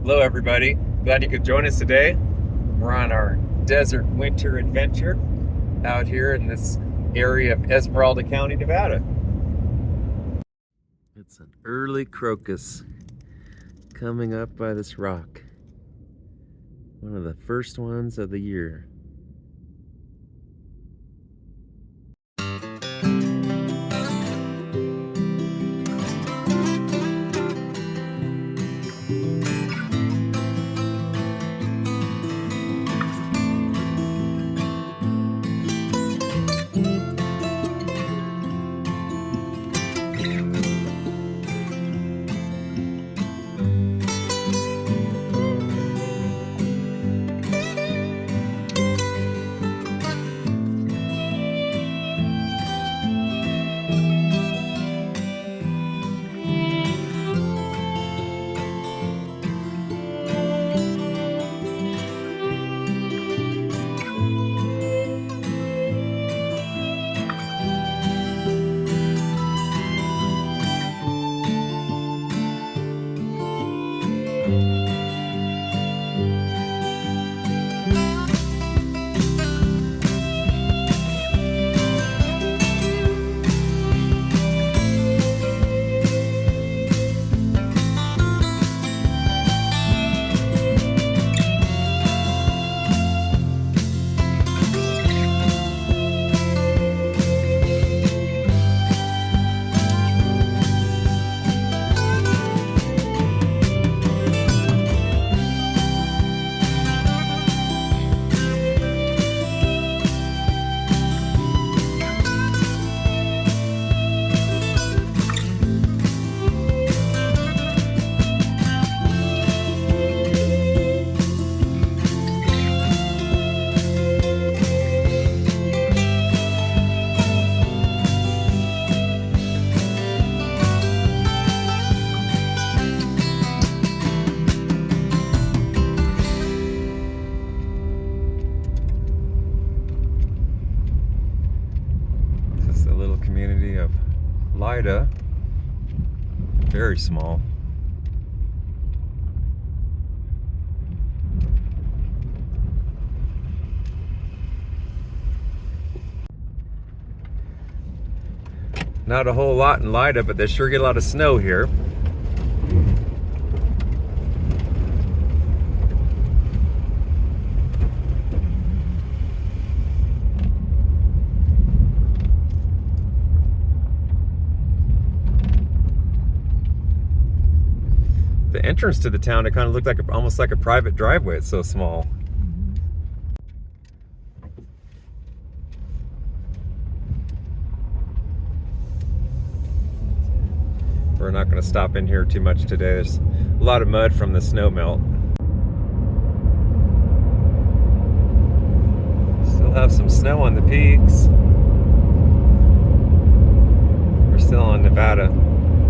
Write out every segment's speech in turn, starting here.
Hello everybody, glad you could join us today. We're on our desert winter adventure out here in this area of Esmeralda County, Nevada. It's an early crocus coming up by this rock. One of the first ones of the year. Community of Lida, very small. Not a whole lot in Lida, but they sure get a lot of snow here. The entrance to the town, it kind of looked like almost like a private driveway. It's so small. We're not going to stop in here too much today. There's a lot of mud from the snow melt. Still have some snow on the peaks. We're still on Nevada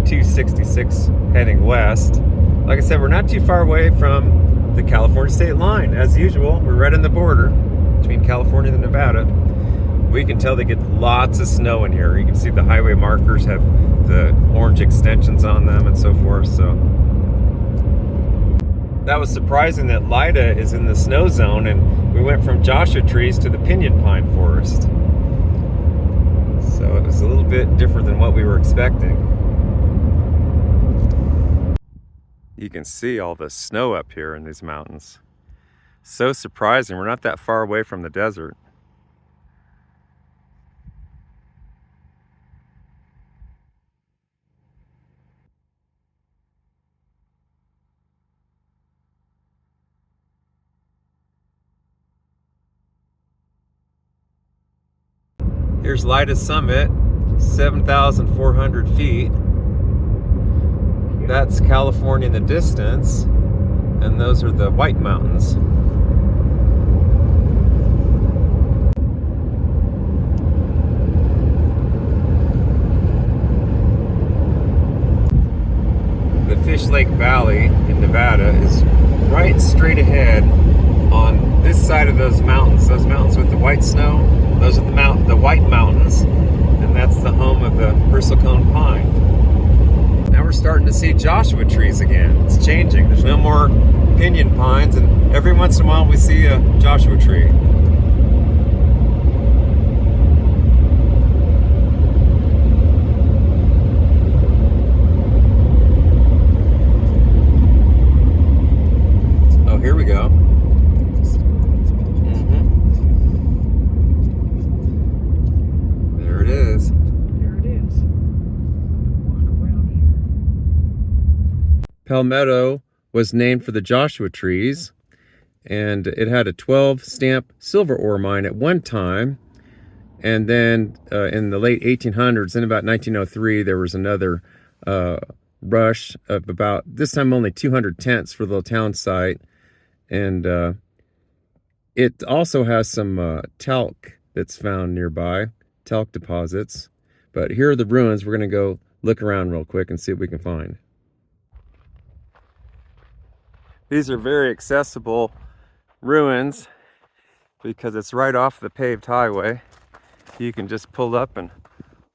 266 heading west. Like I said, we're not too far away from the California state line. As usual, we're right on the border between California and Nevada. We can tell they get lots of snow in here. You can see the highway markers have the orange extensions on them and so forth. So that was surprising that Lida is in the snow zone, and we went from Joshua trees to the pinyon pine forest. So it was a little bit different than what we were expecting. You can see all the snow up here in these mountains. So surprising. We're not that far away from the desert. Here's Lida Summit, 7,400 feet. That's California in the distance, and those are the White Mountains. The Fish Lake Valley in Nevada is right straight ahead on this side of those mountains with the white snow. Those are the White Mountains, and that's the home of the bristlecone pine. Now we're starting to see Joshua trees again. It's changing. There's no more pinyon pines, and every once in a while we see a Joshua tree. Oh, here we go. There it is. There it is. Walk around here. Palmetto was named for the Joshua trees, and it had a 12 stamp silver ore mine at one time. And then in the late 1800s, in about 1903, there was another rush of about, this time only 200 tents for the town site. And it also has some talc that's found nearby, talc deposits. But here are the ruins. We're going to go look around real quick and see what we can find. These are very accessible ruins because it's right off the paved highway. You can just pull up and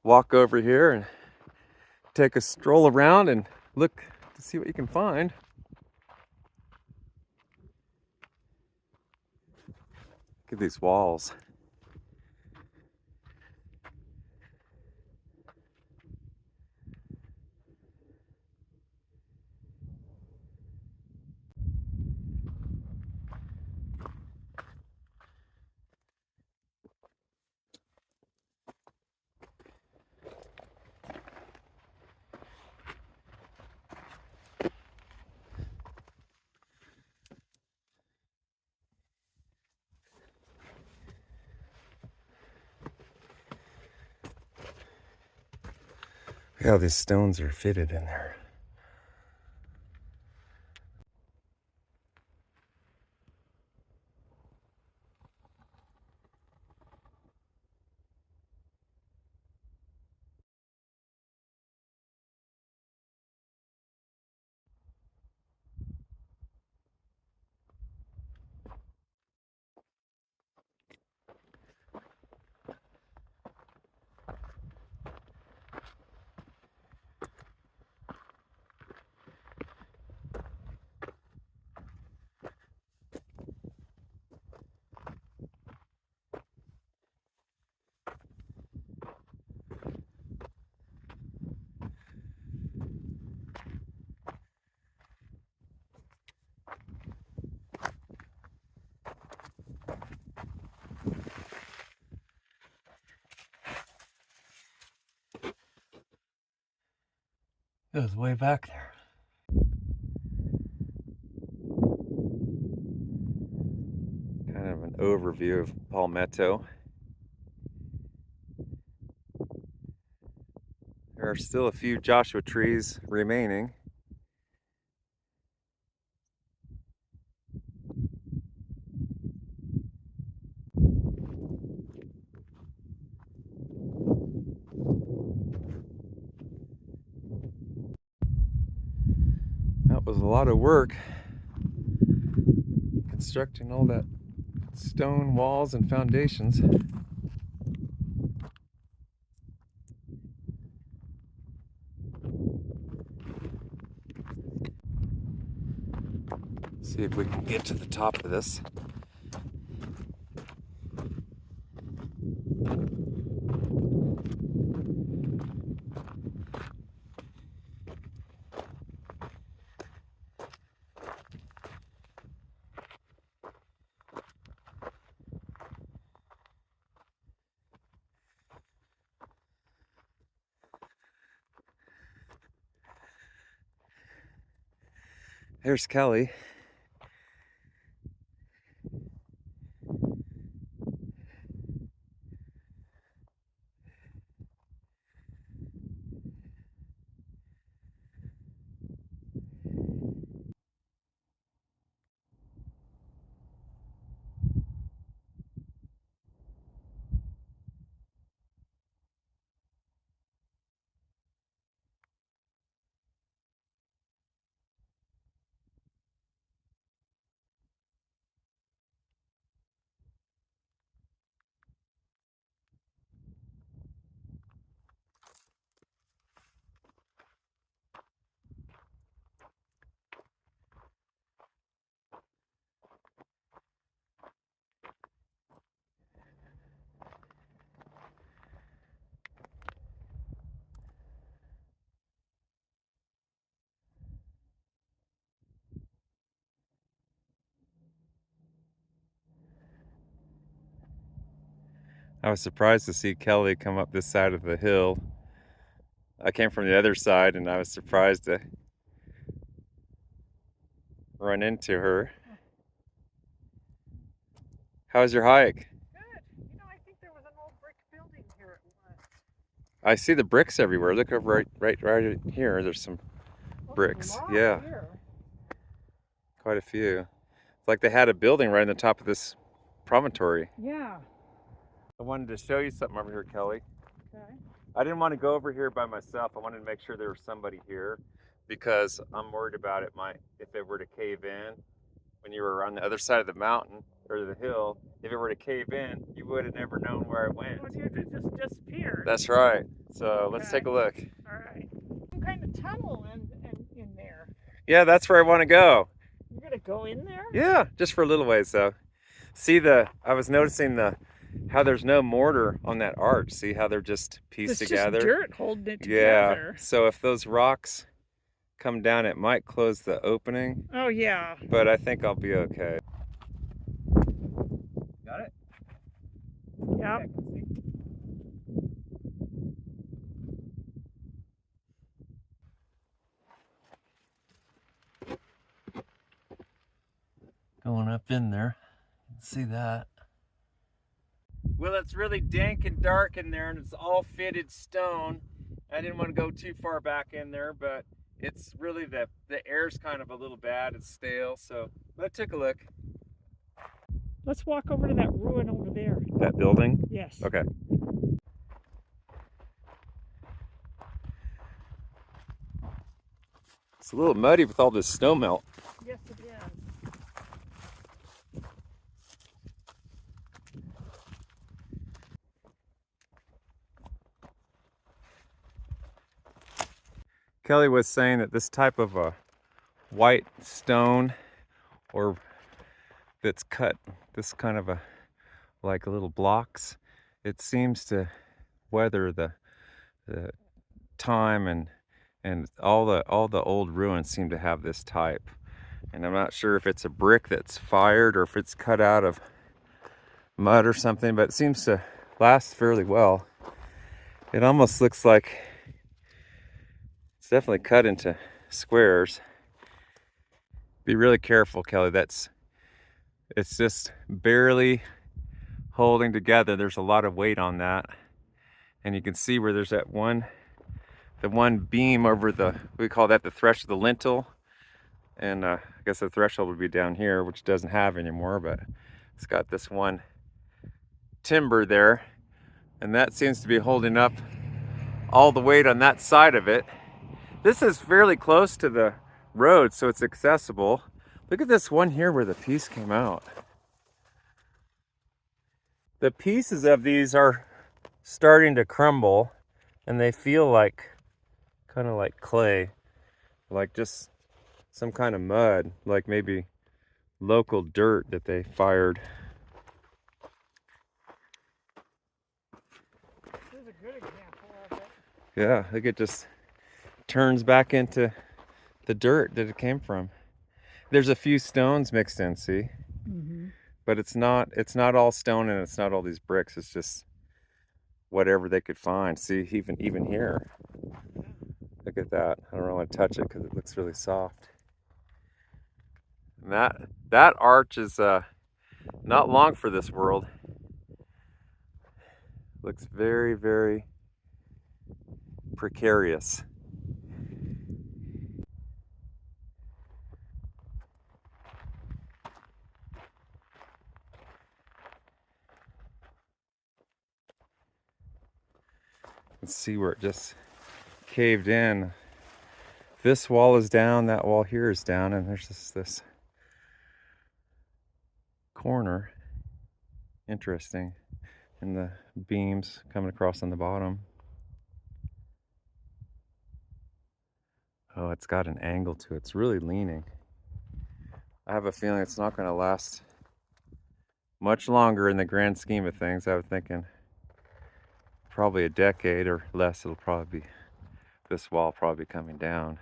walk over here and take a stroll around and look to see what you can find. Look at these walls. Look how these stones are fitted in there. It was way back there. Kind of an overview of Palmetto. There are still a few Joshua trees remaining. That was a lot of work constructing all that stone walls and foundations. See if we can get to the top of this. There's Kelli. I was surprised to see Kelli come up this side of the hill. I came from the other side and I was surprised to run into her. How was your hike? Good. You know, I think there was an old brick building here at once. I see the bricks everywhere. Look over right here. There's some Oh, bricks. there's a lot Yeah, here. quite a few. It's like they had a building right on the top of this promontory. Yeah. I wanted to show you something over here, Kelli. Okay. I didn't want to go over here by myself. I wanted to make sure there was somebody here because I'm worried about if it were to cave in when you were on the other side of the mountain or the hill. If it were to cave in, you would have never known where I went. Well, you just disappeared. That's right. So let's Okay. take a look. All right. Some kind of tunnel in there. Yeah, that's where I want to go. You're gonna go in there? Yeah, just for a little ways though. See I was noticing how there's no mortar on that arch. See how they're just pieced together? It's just dirt holding it Yeah, together. so if those rocks come down, it might close the opening. Oh, yeah. But I think I'll be okay. Got it? Yep. Going up in there, you can see that. Well, it's really dank and dark in there, and it's all fitted stone. I didn't want to go too far back in there, but it's really the air's kind of a little bad. It's stale, so let's take a look. Let's walk over to that ruin over there. That building? Yes. Okay. It's a little muddy with all this snow melt. Yes, it is. Kelli was saying that this type of a white stone, or that's cut, this kind of like little blocks, it seems to weather the time, and all the old ruins seem to have this type. And I'm not sure if it's a brick that's fired or if it's cut out of mud or something, but it seems to last fairly well. It almost looks like it's definitely cut into squares. Be really careful, Kelli. It's just barely holding together. There's a lot of weight on that. And you can see where there's the one beam over we call that the thresh of the lintel. And I guess the threshold would be down here, which doesn't have anymore, but it's got this one timber there. And that seems to be holding up all the weight on that side of it. This is fairly close to the road, so it's accessible. Look at this one here where the piece came out. The pieces of these are starting to crumble, and they feel like kind of like clay, like just some kind of mud, like maybe local dirt that they fired. This is a good example of it. Yeah, look, it just turns back into the dirt that it came from. There's a few stones mixed in, see? Mm-hmm. But it's not all stone, and it's not all these bricks. It's just whatever they could find. See, even here. Look at that. I don't really want to touch it because it looks really soft. And that arch is not long for this world. Looks very, very precarious. Let's see where it just caved in. This wall is down, that wall here is down, and there's just this corner. Interesting. And the beams coming across on the bottom. Oh, it's got an angle to it. It's really leaning. I have a feeling it's not going to last much longer in the grand scheme of things. I was thinking probably a decade or less, this wall probably coming down.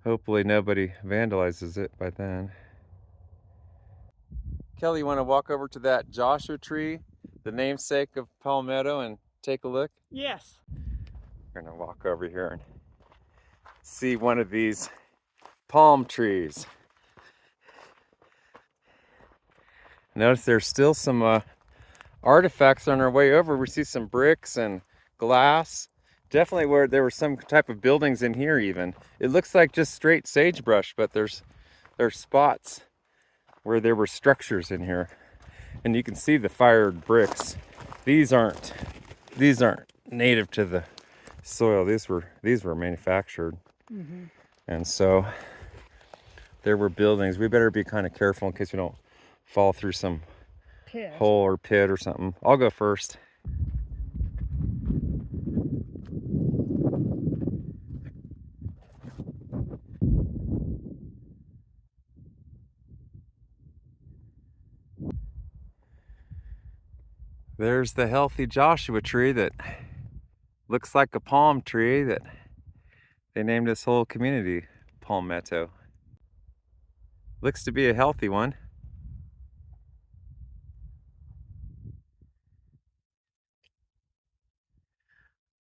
Hopefully nobody vandalizes it by then. Kelli, you want to walk over to that Joshua tree the namesake of Palmetto and take a look? Yes. We're gonna walk over here and see one of these palm trees. Notice there's still some artifacts on our way over. We see some bricks and glass. Definitely where there were some type of buildings in here even. It looks like just straight sagebrush, but there's spots where there were structures in here. And you can see the fired bricks. These aren't native to the soil. These were manufactured. Mm-hmm. And so there were buildings. We better be kind of careful in case we don't fall through some Pit. hole or pit or something. I'll go first. There's the healthy Joshua tree that looks like a palm tree that they named this whole community Palmetto. Looks to be a healthy one.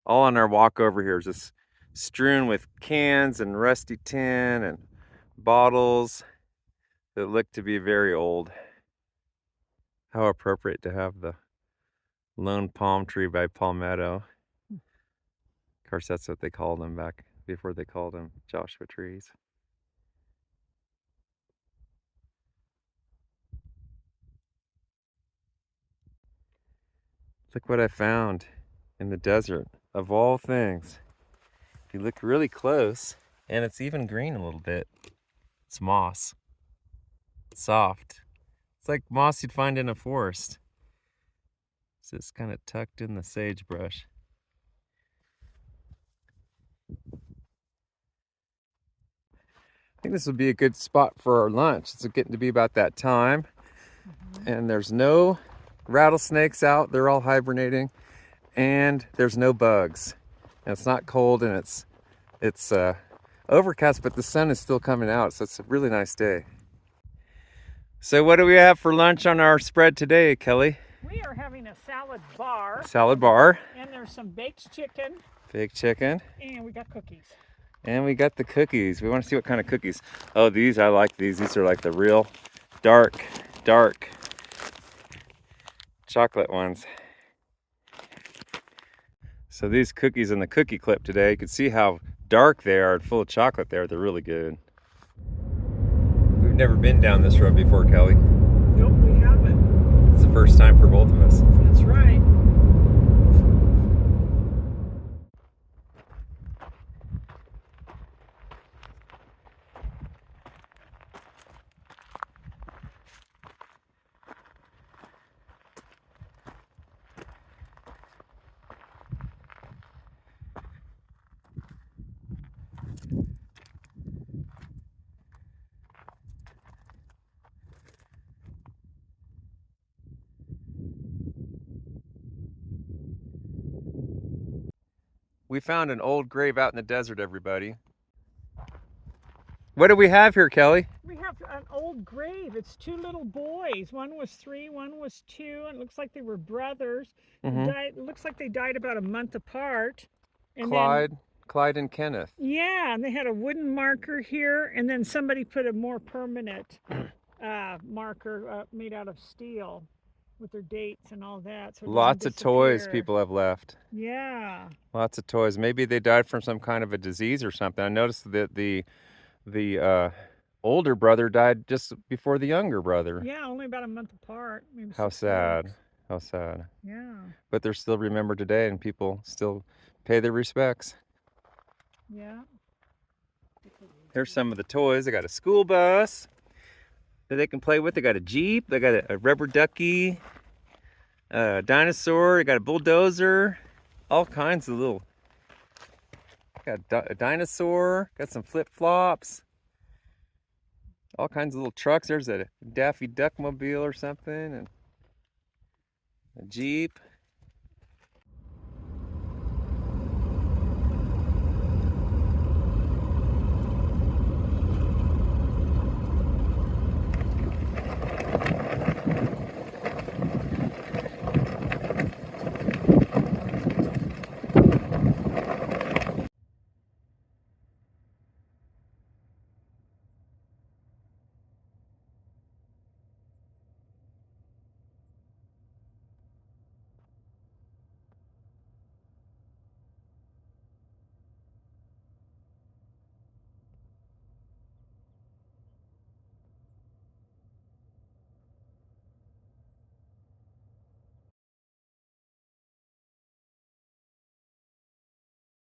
All on our walk over here is just strewn with cans and rusty tin and bottles that look to be very old. How appropriate to have the lone palm tree by Palmetto. Of course, that's what they called them back before they called them Joshua trees. Look what I found in the desert, of all things. If you look really close, and it's even green a little bit, it's moss. Soft. It's like moss you'd find in a forest. It's just kind of tucked in the sagebrush. I think this would be a good spot for our lunch. It's getting to be about that time. Mm-hmm. And there's no rattlesnakes out. They're all hibernating. And there's no bugs. And it's not cold, and it's overcast, but the sun is still coming out. So it's a really nice day. So what do we have for lunch on our spread today, Kelly? We are having a salad bar. Salad bar. And there's some baked chicken. Baked chicken. And we got cookies. And we got the cookies. We want to see what kind of cookies. Oh, these, I like these. These are like the real dark chocolate ones. So these cookies in the cookie clip today, you can see how dark they are and full of chocolate there. They're really good. We've never been down this road before, Kelly. Nope, we haven't. It's the first time for both of us. That's right. We found an old grave out in the desert, everybody. What do we have here, Kelly? We have an old grave. It's two little boys. One was 3, one was 2, and it looks like they were brothers. Mm-hmm. It looks like they died about a month apart. And Clyde and Kenneth. Yeah, and they had a wooden marker here, and then somebody put a more permanent marker made out of steel with their dates and all that. So lots of toys people have left. Yeah. Lots of toys. Maybe they died from some kind of a disease or something. I noticed that the older brother died just before the younger brother. Yeah, only about a month apart. Maybe How 6 sad. weeks. How sad. Yeah. But they're still remembered today, and people still pay their respects. Yeah. Here's some of the toys. They got a school bus that they can play with. They got a Jeep. They got a rubber ducky, a dinosaur. They got a bulldozer. All kinds of little. Got a dinosaur. Got some flip-flops. All kinds of little trucks. There's a Daffy Duck mobile or something, and a Jeep.